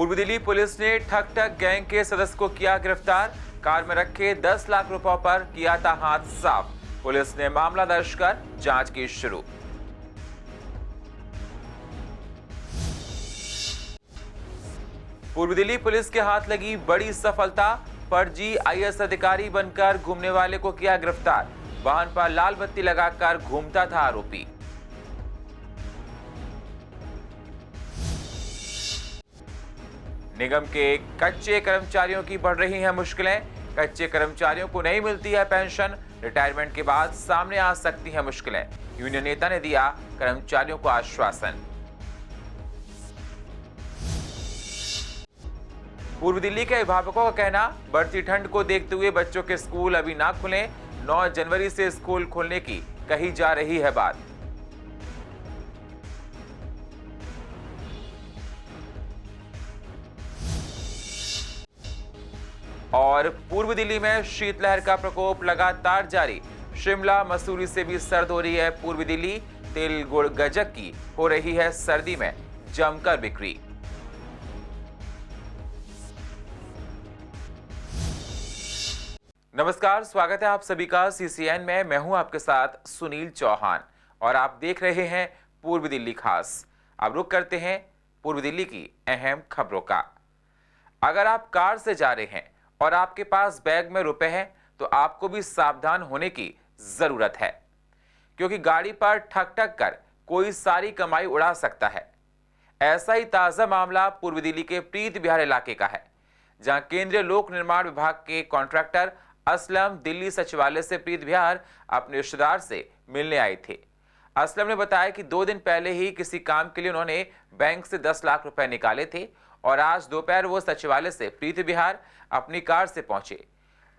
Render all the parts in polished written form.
पूर्व दिल्ली पुलिस ने ठग ठग गैंग के सदस्य को किया गिरफ्तार। कार में रखे 10 लाख रुपयों पर किया था हाथ साफ। पुलिस ने मामला दर्ज कर जांच की शुरू। पूर्व दिल्ली पुलिस के हाथ लगी बड़ी सफलता। फर्जी आईएएस अधिकारी बनकर घूमने वाले को किया गिरफ्तार। वाहन पर लाल बत्ती लगाकर घूमता था आरोपी। निगम के कच्चे कर्मचारियों की बढ़ रही हैं मुश्किलें। कच्चे कर्मचारियों को नहीं मिलती है पेंशन। रिटायरमेंट के बाद सामने आ सकती हैं मुश्किलें। यूनियन नेता ने दिया कर्मचारियों को आश्वासन। पूर्व दिल्ली के अभिभावकों का कहना, बढ़ती ठंड को देखते हुए बच्चों के स्कूल अभी ना खुलें। 9 जनवरी से स्कूल खोलने की कही जा रही है बात। और पूर्व दिल्ली में शीतलहर का प्रकोप लगातार जारी। शिमला मसूरी से भी सर्द हो रही है पूर्व दिल्ली। तिल गुड़ गजक की हो रही है सर्दी में जमकर बिक्री। नमस्कार, स्वागत है आप सभी का सीसीएन में। मैं हूं आपके साथ सुनील चौहान और आप देख रहे हैं पूर्व दिल्ली खास। अब रुक करते हैं पूर्व दिल्ली की अहम खबरों का। अगर आप कार से जा रहे हैं और आपके पास बैग में रुपए हैं तो आपको भी सावधान होने की जरूरत है, क्योंकि गाड़ी पर ठग ठग कर कोई सारी कमाई उड़ा सकता है। ऐसा ही ताजा मामला पूर्व दिल्ली के प्रीत बिहार इलाके का है, जहां केंद्रीय लोक निर्माण विभाग के कॉन्ट्रैक्टर असलम दिल्ली सचिवालय से प्रीत बिहार अपने रिश्तेदार से मिलने आए थे। असलम ने बताया कि 2 दिन पहले ही किसी काम के लिए उन्होंने बैंक से 10 लाख रुपए निकाले थे और आज दोपहर वो सचिवालय से प्रीत बिहार अपनी कार से पहुंचे।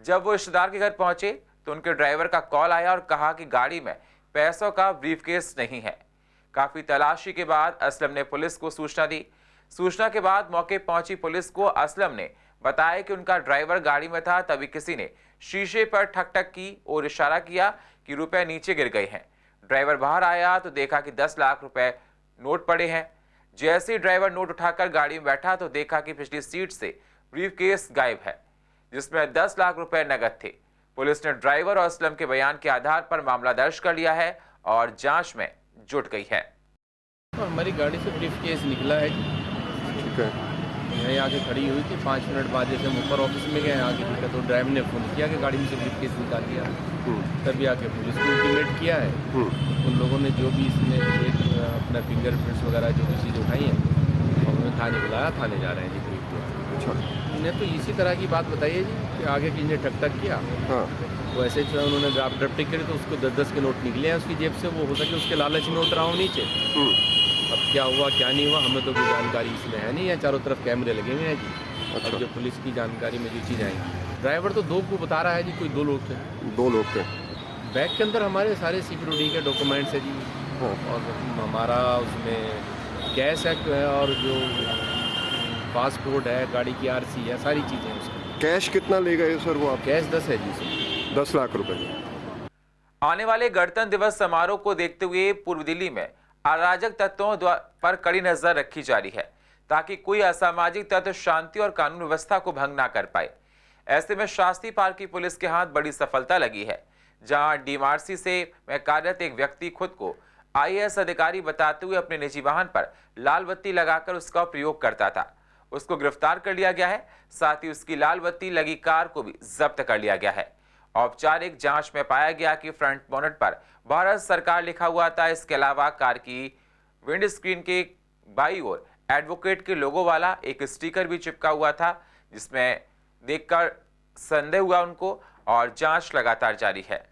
जब वो रिश्तेदार के घर पहुंचे तो उनके ड्राइवर का कॉल आया और कहा कि गाड़ी में पैसों का ब्रीफकेस नहीं है। काफी तलाशी के बाद असलम ने पुलिस को सूचना दी। सूचना के बाद मौके पहुंची पुलिस को असलम ने बताया कि उनका ड्राइवर गाड़ी में था, तभी किसी ने शीशे पर ठक ठक की और इशारा किया कि रुपए नीचे गिर गए हैं। ड्राइवर बाहर आया तो देखा कि 10 लाख रुपए नोट पड़े हैं। जैसे ही ड्राइवर नोट उठाकर गाड़ी में बैठा तो देखा कि पिछली सीट से ब्रीफकेस गायब है, जिसमें 10 लाख रुपए नकद थे। पुलिस ने ड्राइवर और असलम के बयान के आधार पर मामला दर्ज कर लिया है और जांच में जुट गई है। तो हमारी गाड़ी से ब्रीफकेस निकला है। ठीक है। यहीं आके खड़ी हुई थी। 5 मिनट बाद जैसे हम ऊपर ऑफिस में गए आगे दिखा तो ड्राइवर ने फ़ोन किया कि गाड़ी में से ब्रीफकेस निकाल दिया। तभी आके पुलिस को इंटीमेट किया है। उन लोगों ने जो भी इसमें एक अपना फिंगरप्रिंट्स वगैरह जो भी चीज़ उठाई है उन्होंने थाने बुलाया, थाने जा रहे हैं जी। अच्छा, उन्हें तो इसी तरह की बात बताइए जी कि आगे किसने ठक ठक किया। हाँ। वो ऐसे जो है उन्होंने ड्राफ्ट टिकट करी तो उसको 10-10 के नोट निकले हैं उसकी जेब से। वो हो सके उसके लालच में उतरा हो नीचे। अब क्या हुआ क्या नहीं हुआ हमें तो कोई जानकारी इसमें है नहीं है। चारों तरफ कैमरे लगे हुए हैं जी। अच्छा। अब जो पुलिस की जानकारी में जो चीज़ आएंगी, ड्राइवर तो 2 को बता रहा है जी, कोई 2 लोग थे। 2 लोग थे। बैग के अंदर हमारे सारे सिक्योरिटी के डॉक्यूमेंट्स है जी। हाँ। और हमारा उसमें कैश है और जो पासपोर्ट है, गाड़ी की आरसी है, सारी चीज़ें हैं उसमें। कैश कितना ले गए सर वो आप? कैश 10 है जी सर। 10 लाख रुपए। आने वाले गणतंत्र दिवस समारोह को देखते हुए पूर्व दिल्ली में अराजक तत्वों पर कड़ी नजर रखी जा रही है, ताकि कोई असामाजिक तत्व शांति और कानून व्यवस्था को भंग ना कर पाए। ऐसे में शास्त्री पार्क की पुलिस के हाथ बड़ी सफलता लगी है, जहां डीएमआरसी से में कार्यरत एक व्यक्ति खुद को आईएएस अधिकारी बताते हुए अपने निजी वाहन पर लाल बत्ती लगाकर उसका प्रयोग करता था। उसको गिरफ्तार कर लिया गया है। साथ ही उसकी लाल बत्ती लगी कार को भी जब्त कर लिया गया है। औपचारिक जांच में पाया गया कि फ्रंट बोनट पर भारत सरकार लिखा हुआ था। इसके अलावा कार की विंड स्क्रीन के बाईं ओर एडवोकेट के लोगो वाला एक स्टिकर भी चिपका हुआ था, जिसमें देखकर संदेह हुआ उनको और जांच लगातार जारी है।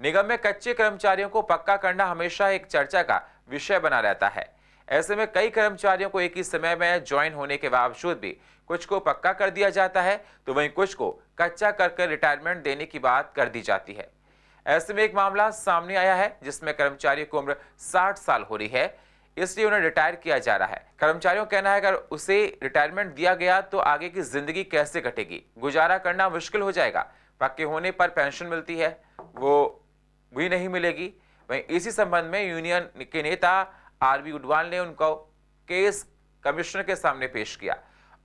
निगम में कच्चे कर्मचारियों को पक्का करना हमेशा एक चर्चा का विषय बना रहता है। ऐसे में कई कर्मचारियों को एक ही समय में ज्वाइन होने के बावजूद भी कुछ को पक्का कर दिया जाता है, तो वहीं कुछ को कच्चा कर रिटायरमेंट देने की बात कर दी जाती है। ऐसे में एक मामला सामने आया है, जिसमें कर्मचारी की उम्र 60 साल हो रही है, इसलिए उन्हें रिटायर किया जा रहा है। कर्मचारियों का कहना है अगर उसे रिटायरमेंट दिया गया तो आगे की जिंदगी कैसे कटेगी, गुजारा करना मुश्किल हो जाएगा। पक्के होने पर पेंशन मिलती है, वो भी नहीं मिलेगी। वहीं इसी संबंध में यूनियन के नेता आरबी उडवाल ने उनको केस कमिश्नर के सामने पेश किया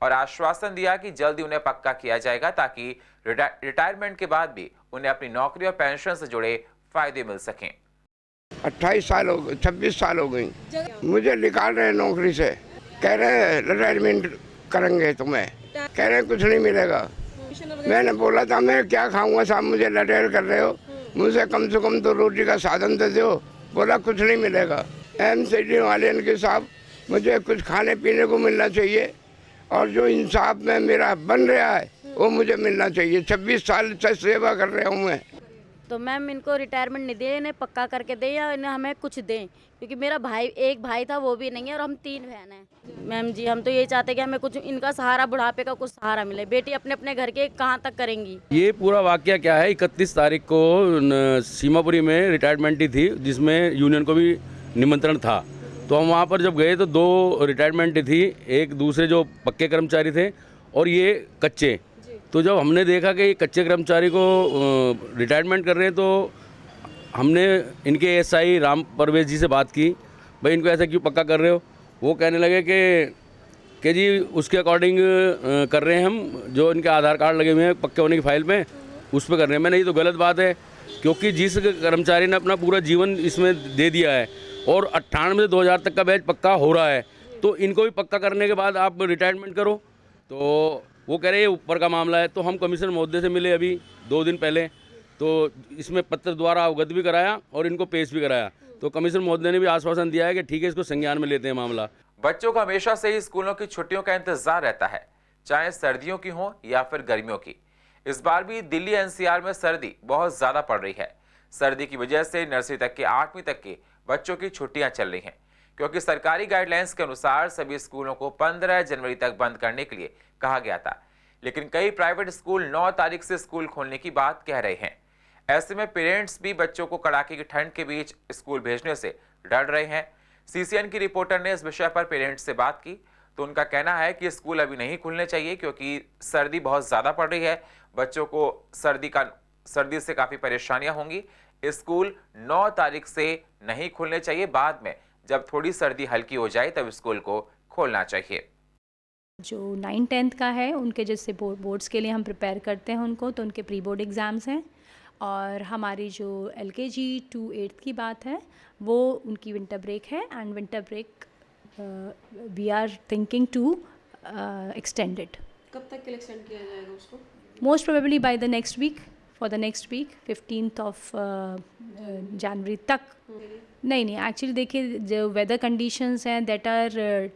और आश्वासन दिया कि जल्दी उन्हें पक्का किया जाएगा ताकि रिटायरमेंट के बाद भी उन्हें अपनी नौकरी और पेंशन से जुड़े फायदे मिल सकें। 28 साल हो गए, 26 साल हो गई, मुझे निकाल रहे हैं नौकरी से। कह रहे हैं रिटायरमेंट करेंगे तुम्हें, कह रहे हैं कुछ नहीं मिलेगा। मैंने बोला था मैं क्या खाऊंगा साहब, मुझे रिटायर कर रहे हो, मुझे कम से कम तो रोटी का साधन दे दो। बोला कुछ नहीं मिलेगा। MCD वाले के साहब मुझे कुछ खाने पीने को मिलना चाहिए और जो इंसाफ में मेरा बन रहा है वो मुझे मिलना चाहिए। 26 साल से सेवा कर रहा हूँ मैं। तो मैम इनको रिटायरमेंट नहीं दे, इन्हें पक्का करके दे या इन्हें हमें कुछ दें, क्योंकि मेरा भाई एक भाई था वो भी नहीं है और हम 3 बहन हैं। मैम जी हम तो यही चाहते हैं कि हमें कुछ इनका सहारा, बुढ़ापे का कुछ सहारा मिले। बेटी अपने अपने घर के कहाँ तक करेंगी। ये पूरा वाकया क्या है, 31 तारीख को सीमापुरी में रिटायरमेंट ही थी जिसमें यूनियन को भी निमंत्रण था। तो हम वहाँ पर जब गए तो 2 रिटायरमेंट थी, एक दूसरे जो पक्के कर्मचारी थे और ये कच्चे। तो जब हमने देखा कि कच्चे कर्मचारी को रिटायरमेंट कर रहे हैं तो हमने इनके SI राम परवेश जी से बात की, भाई इनको ऐसा क्यों पक्का कर रहे हो। वो कहने लगे कि जी उसके अकॉर्डिंग कर रहे हैं हम, जो इनके आधार कार्ड लगे हुए हैं पक्के होने की फाइल में उस पर कर रहे हैं। मैंने ये तो गलत बात है, क्योंकि जिस कर्मचारी ने अपना पूरा जीवन इसमें दे दिया है और 98 से 2000 तक का बैच पक्का हो रहा है, तो इनको भी पक्का करने के बाद आप रिटायरमेंट करो। तो वो कह रहे हैं ऊपर का मामला है। तो हम कमिश्नर महोदय से मिले अभी 2 दिन पहले, तो इसमें पत्र द्वारा अवगत भी कराया और इनको पेश भी कराया। तो कमिश्नर महोदय ने भी आश्वासन दिया है कि ठीक है इसको संज्ञान में लेते हैं मामला। बच्चों को हमेशा से ही स्कूलों की छुट्टियों का इंतजार रहता है, चाहे सर्दियों की हो या फिर गर्मियों की। इस बार भी दिल्ली NCR में सर्दी बहुत ज्यादा पड़ रही है। सर्दी की वजह से नर्सरी तक के 8वीं तक के बच्चों की छुट्टियां चल रही हैं, क्योंकि सरकारी गाइडलाइंस के अनुसार सभी स्कूलों को 15 जनवरी तक बंद करने के लिए कहा गया था। लेकिन कई प्राइवेट स्कूल 9 तारीख से स्कूल खोलने की बात कह रहे हैं। ऐसे में पेरेंट्स भी बच्चों को कड़ाके की ठंड के बीच स्कूल भेजने से डर रहे हैं। CCN की रिपोर्टर ने इस विषय पर पेरेंट्स से बात की तो उनका कहना है कि स्कूल अभी नहीं खुलने चाहिए, क्योंकि सर्दी बहुत ज्यादा पड़ रही है। बच्चों को सर्दी से काफी परेशानियां होंगी। स्कूल 9 तारीख से नहीं खुलने चाहिए, बाद में जब थोड़ी सर्दी हल्की हो जाए तब स्कूल को खोलना चाहिए। जो 9-10th का है उनके जैसे बोर्ड्स के लिए हम प्रिपेयर करते हैं उनको, तो उनके प्री बोर्ड एग्ज़ाम्स हैं। और हमारी जो LKG to 8th की बात है वो उनकी विंटर ब्रेक है, and winter break we are thinking to extend it. कब तक के लिए एक्सटेंड किया जाएगा उसको? Most probably by the next week, for the next week 15th of January तक। नहीं, एक्चुअली देखिए जो वेदर कंडीशंस हैं दैट आर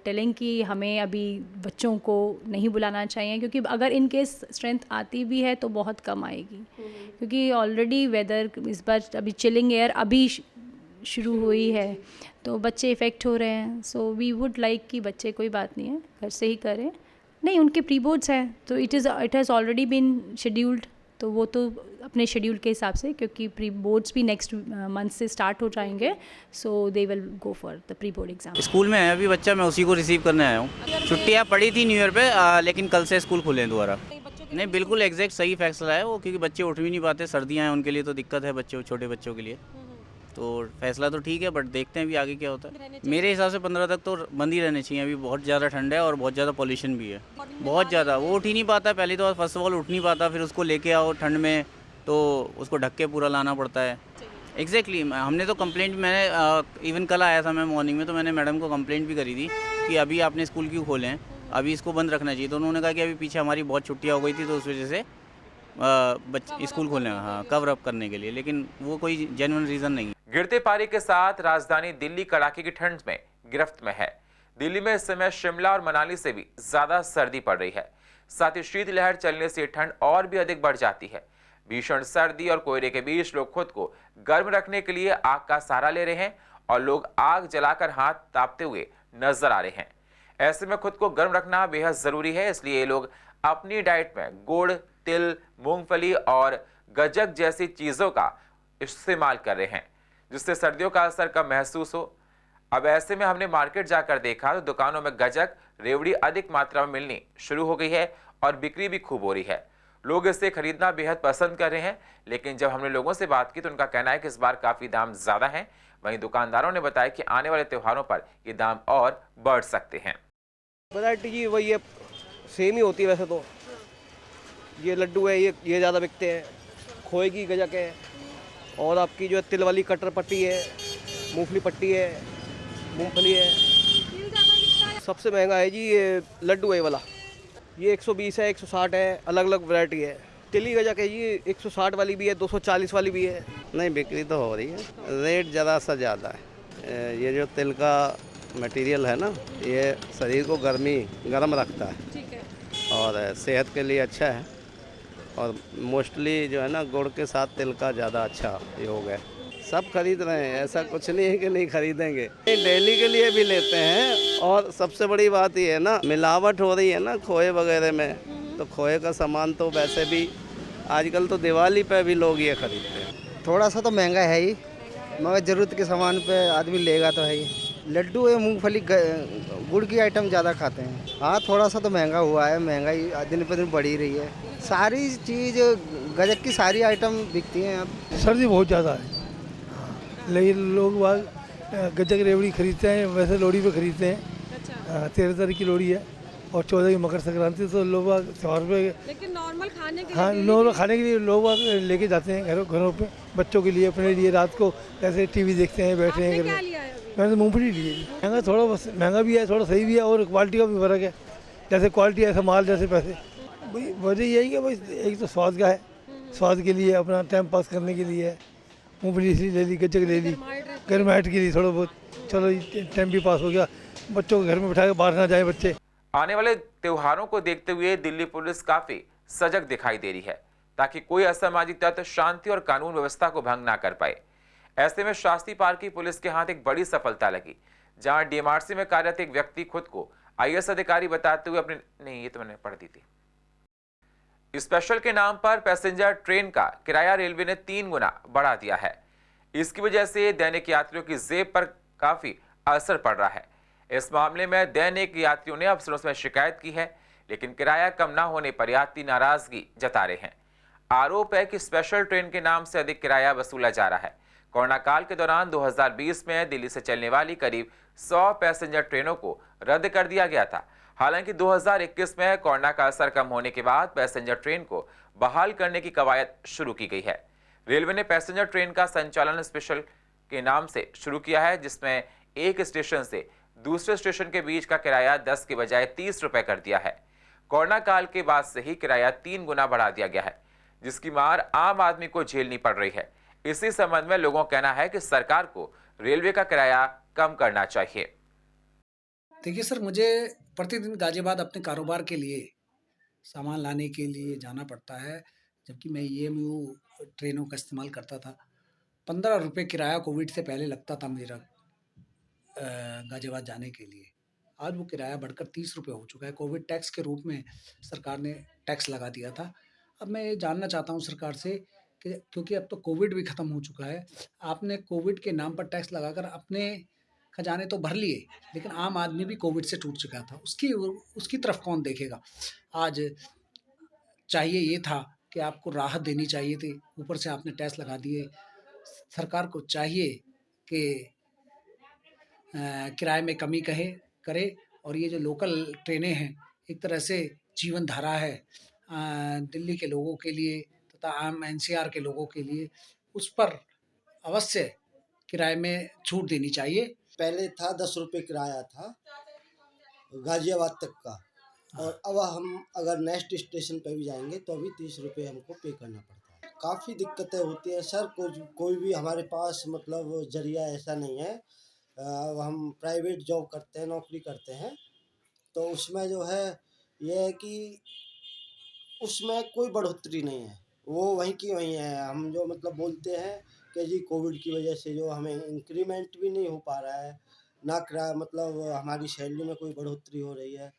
टेलिंग कि हमें अभी बच्चों को नहीं बुलाना चाहिए, क्योंकि अगर इन केस स्ट्रेंथ आती भी है तो बहुत कम आएगी, क्योंकि ऑलरेडी वेदर इस बार अभी चिलिंग एयर अभी शुरू हुई है तो बच्चे इफ़ेक्ट हो रहे हैं। सो वी वुड लाइक कि बच्चे कोई बात नहीं है घर से ही करें। नहीं, उनके प्री बोर्ड्स हैं तो it has already been scheduled, तो वो तो अपने शेड्यूल के हिसाब से, क्योंकि प्री बोर्ड्स भी नेक्स्ट मंथ से स्टार्ट हो जाएंगे, so they will go for the pre board exam. School में है अभी बच्चा, मैं उसी को रिसीव करने आया हूँ। छुट्टियाँ पड़ी थी न्यू ईयर पे, लेकिन कल से स्कूल खुले हैं दोबारा। नहीं, बिल्कुल एग्जैक्ट सही फैसला है वो, क्योंकि बच्चे उठ भी नहीं पाते, सर्दियाँ हैं उनके लिए तो दिक्कत है, छोटे बच्चों के लिए। तो फैसला तो ठीक है, बट देखते हैं अभी आगे क्या होता है। मेरे हिसाब से 15 तक तो बंद ही रहने चाहिए। अभी बहुत ज़्यादा ठंड है और बहुत ज़्यादा पॉल्यूशन भी है, बहुत ज़्यादा। वो उठ ही नहीं पाता, पहले तो फर्स्ट ऑफ ऑल उठ नहीं पाता, फिर उसको लेके आओ ठंड में तो उसको ढक के पूरा लाना पड़ता है। एग्जैक्टली हमने तो कंप्लेंट, मैंने इवन कल आया था मैं मॉर्निंग में, तो मैंने मैडम को कंप्लेंट भी करी थी कि अभी आपने स्कूल क्यों खोले हैं, अभी इसको बंद रखना चाहिए। तो उन्होंने कहा कि अभी पीछे हमारी बहुत छुट्टियाँ हो गई थी तो उस वजह से बच्चे स्कूल खोले, हाँ, कवर अप करने के लिए, लेकिन वो कोई जेन्युइन रीज़न नहीं। गिरते पारे के साथ राजधानी दिल्ली कड़ाके की ठंड में गिरफ्त में है। दिल्ली में इस समय शिमला और मनाली से भी ज्यादा सर्दी पड़ रही है। साथ ही शीतलहर चलने से ठंड और भी अधिक बढ़ जाती है। भीषण सर्दी और कोहरे के बीच लोग खुद को गर्म रखने के लिए आग का सहारा ले रहे हैं और लोग आग जलाकर हाथ तापते हुए नजर आ रहे हैं। ऐसे में खुद को गर्म रखना बेहद जरूरी है, इसलिए लोग अपनी डाइट में गुड़, तिल, मूंगफली और गज्जक जैसी चीजों का इस्तेमाल कर रहे हैं, जिससे सर्दियों का असर कम महसूस हो। अब ऐसे में हमने मार्केट जाकर देखा तो दुकानों में गज्जक, रेवड़ी अधिक मात्रा में मिलनी शुरू हो गई है और बिक्री भी खूब हो रही है। लोग इसे खरीदना बेहद पसंद कर रहे हैं, लेकिन जब हमने लोगों से बात की तो उनका कहना है कि इस बार काफी दाम ज्यादा हैं। वहीं दुकानदारों ने बताया कि आने वाले त्योहारों पर ये दाम और बढ़ सकते हैं। वैरायटी जी वही है, सेम ही होती है वैसे तो। ये लड्डू है, ये ज़्यादा बिकते हैं। खोए की गजक है, और आपकी जो है तिल वाली कटर पट्टी है, मूंगफली पट्टी है, मूंगफली है। सबसे महंगा है जी ये लड्डू है वाला, ये 120 है, 160 है, अलग अलग वैरायटी है। तिली गजक है जी, 160 वाली भी है, 240 वाली भी है। नहीं, बिक्री तो हो रही है, रेट ज़रा सा ज़्यादा है। ये जो तिल का मटेरियल है ना, ये शरीर को गर्म रखता है, ठीक है, और सेहत के लिए अच्छा है। और मोस्टली जो है ना, गुड़ के साथ तिल का ज़्यादा अच्छा योग है। सब खरीद रहे हैं, ऐसा कुछ नहीं है कि नहीं खरीदेंगे। डेली के लिए भी लेते हैं। और सबसे बड़ी बात ये है ना, मिलावट हो रही है ना खोए वगैरह में, तो खोए का सामान तो वैसे भी आजकल तो दिवाली पे भी लोग ये खरीदते हैं। थोड़ा सा तो महंगा है ही, मगर ज़रूरत के सामान पे आदमी लेगा तो है ही। लड्डू है, मूंगफली, गुड़ की आइटम ज़्यादा खाते हैं। हाँ, थोड़ा सा तो महंगा हुआ है, महंगाई दिन पर दिन बढ़ी रही है। सारी चीज़ गजक की सारी आइटम बिकती हैं अब। सर्दी बहुत ज़्यादा है, लेकिन लोग गजक रेवड़ी खरीदते हैं, वैसे लोहड़ी पे खरीदते हैं। 13 तारीख की लोहड़ी है और 14 की मकर संक्रांति, तो लोग त्यौहार पे, लेकिन नॉर्मल खाने के हाँ, नॉर्मल खाने के लिए लोग लेके जाते हैं घरों पे, बच्चों के लिए, अपने लिए। रात को ऐसे टीवी देखते हैं, बैठे हैं घर में। मैंने तो मूँगफली ली है। महंगा थोड़ा, बस महंगा भी है, थोड़ा सही भी है, और क्वालिटी का भी फर्क है। जैसे क्वालिटी ऐसा माल जैसे पैसे। भाई वजह यही है, भाई एक तो स्वाद का है, स्वाद के लिए, अपना टाइम पास करने के लिए। मूँगफली इसलिए ले ली, गज्जक ले ली, गर्माहट के लिए थोड़ा बहुत, चलो टाइम भी पास हो गया। बच्चों को घर में बिठा के बाहर ना जाए बच्चे। आने वाले त्योहारों को देखते हुए दिल्ली पुलिस काफी सजग दिखाई दे रही है, ताकि कोई असामाजिक तत्व शांति और कानून व्यवस्था को भंग ना कर पाए। ऐसे में शास्त्री पार्क की पुलिस के हाथ एक बड़ी सफलता लगी, जहां डीएमआरसी में कार्यरत एक व्यक्ति खुद को आईएएस अधिकारी बताते हुए ये तो मैंने पढ़ दी थी। स्पेशल के नाम पर पैसेंजर ट्रेन का किराया रेलवे ने 3 गुना बढ़ा दिया है। इसकी वजह से दैनिक यात्रियों की जेब पर काफी असर पड़ रहा है। इस मामले में दैनिक यात्रियों ने अफसरों से शिकायत की है, लेकिन किराया कम ना होने पर यात्री नाराजगी जता रहे हैं। आरोप है कि स्पेशल ट्रेन के नाम से अधिक किराया वसूला जा रहा है। कोरोना काल के दौरान 2020 में दिल्ली से चलने वाली करीब 100 पैसेंजर ट्रेनों को रद्द कर दिया गया था। हालांकि 2021 में कोरोना का असर कम होने के बाद पैसेंजर ट्रेन को बहाल करने की कवायद शुरू की गई है। रेलवे ने पैसेंजर ट्रेन का संचालन स्पेशल के नाम से शुरू किया है, जिसमें एक स्टेशन से दूसरे स्टेशन के बीच का किराया 10 के बजाय 30 रुपए कर दिया है। कोरोना काल के बाद से ही किराया 3 गुना बढ़ा दिया गया है, जिसकी मार आम आदमी को झेलनी पड़ रही है। इसी संबंध में लोगों का कहना है कि सरकार को रेलवे का किराया कम करना चाहिए। देखिए सर, मुझे प्रतिदिन गाजियाबाद अपने कारोबार के लिए सामान लाने के लिए जाना पड़ता है, जबकि मैं EMU ट्रेनों का इस्तेमाल करता था। 15 रुपये किराया कोविड से पहले लगता था मेरा गाजियाबाद जाने के लिए। आज वो किराया बढ़कर 30 रुपये हो चुका है। कोविड टैक्स के रूप में सरकार ने टैक्स लगा दिया था। अब मैं ये जानना चाहता हूँ सरकार से कि क्योंकि अब तो कोविड भी ख़त्म हो चुका है, आपने कोविड के नाम पर टैक्स लगाकर अपने खजाने तो भर लिए, लेकिन आम आदमी भी कोविड से टूट चुका था। उसकी तरफ कौन देखेगा? आज चाहिए ये था कि आपको राहत देनी चाहिए थी, ऊपर से आपने टैक्स लगा दिए। सरकार को चाहिए कि किराए में कमी करे, और ये जो लोकल ट्रेनें हैं, एक तरह से जीवन धारा है दिल्ली के लोगों के लिए तथा आम NCR के लोगों के लिए, उस पर अवश्य किराए में छूट देनी चाहिए। पहले था 10 रुपये किराया था गाजियाबाद तक का, और अब हम अगर नेक्स्ट स्टेशन पर भी जाएंगे तो अभी 30 रुपये हमको पे करना पड़ता है। काफ़ी दिक्कतें होती हैं सर। कोई भी हमारे पास मतलब जरिया ऐसा नहीं है। हम प्राइवेट जॉब करते हैं, नौकरी करते हैं, तो उसमें जो है ये है कि उसमें कोई बढ़ोतरी नहीं है, वो वहीं की वहीं है। हम जो मतलब बोलते हैं कि जी कोविड की वजह से जो हमें इंक्रीमेंट भी नहीं हो पा रहा है, ना किराया मतलब हमारी सैलरी में कोई बढ़ोतरी हो रही है।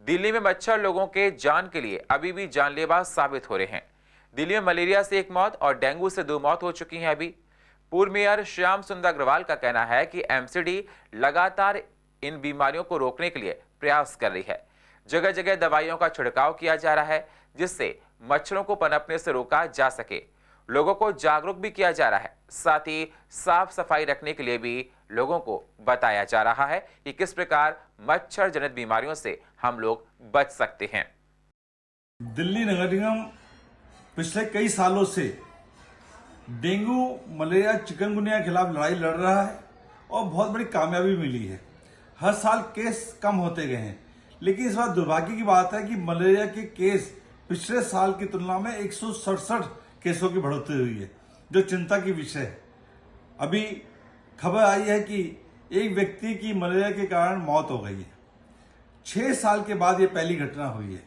दिल्ली में मच्छर लोगों के जान के लिए अभी भी जानलेवा साबित हो रहे हैं। दिल्ली में मलेरिया से 1 मौत और डेंगू से 2 मौत हो चुकी हैं। अभी पूर्व मेयर श्याम सुंदर अग्रवाल का कहना है कि MCD लगातार इन बीमारियों को रोकने के लिए प्रयास कर रही है। जगह जगह दवाइयों का छिड़काव किया जा रहा है, जिससे मच्छरों को पनपने से रोका जा सके। लोगों को जागरूक भी किया जा रहा है, साथ ही साफ सफाई रखने के लिए भी लोगों को बताया जा रहा है कि किस प्रकार मच्छर जनित बीमारियों से हम लोग बच सकते हैं। दिल्ली नगर निगम पिछले कई सालों से डेंगू, मलेरिया, चिकनगुनिया के खिलाफ लड़ाई लड़ रहा है और बहुत बड़ी कामयाबी मिली है। हर साल केस कम होते गए हैं, लेकिन इस बार दुर्भाग्य की बात है कि मलेरिया के केस पिछले साल की तुलना में 167 केसों की बढ़ोतरी हुई है, जो चिंता की विषय है। अभी खबर आई है कि एक व्यक्ति की मलेरिया के कारण मौत हो गई है। 6 साल के बाद ये पहली घटना हुई है,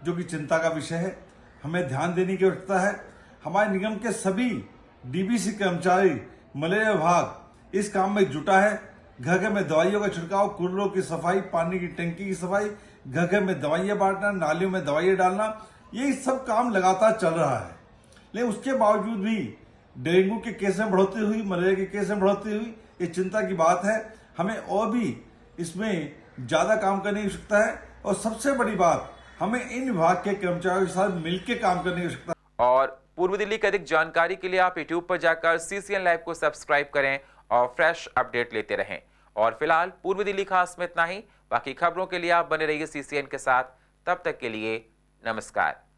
जो कि चिंता का विषय है। हमें ध्यान देने की आवश्यकता है। हमारे निगम के सभी डीबीसी कर्मचारी, मलेरिया विभाग इस काम में जुटा है। घर घर में दवाइयों का छिड़काव, कूलरों की सफाई, पानी की टंकी की सफाई, घर घर में दवाइयाँ बांटना, नालियों में दवाइयाँ डालना, ये सब काम लगातार चल रहा है। लेकिन उसके बावजूद भी डेंगू के केस में बढ़ोतरी हुई, मलेरिया के केस में बढ़ोतरी हुई, ये चिंता की बात है। हमें और भी इसमें ज्यादा काम करने की आवश्यकता है और सबसे बड़ी बात, हमें इन विभाग के कर्मचारियों के साथ मिलकर काम करने की आवश्यकता है। और पूर्व दिल्ली की अधिक जानकारी के लिए आप YouTube पर जाकर CCN लाइव को सब्सक्राइब करें और फ्रेश अपडेट लेते रहें। और फिलहाल पूर्व दिल्ली खास में इतना ही। बाकी खबरों के लिए आप बने रहिए CCN के साथ। तब तक के लिए नमस्कार।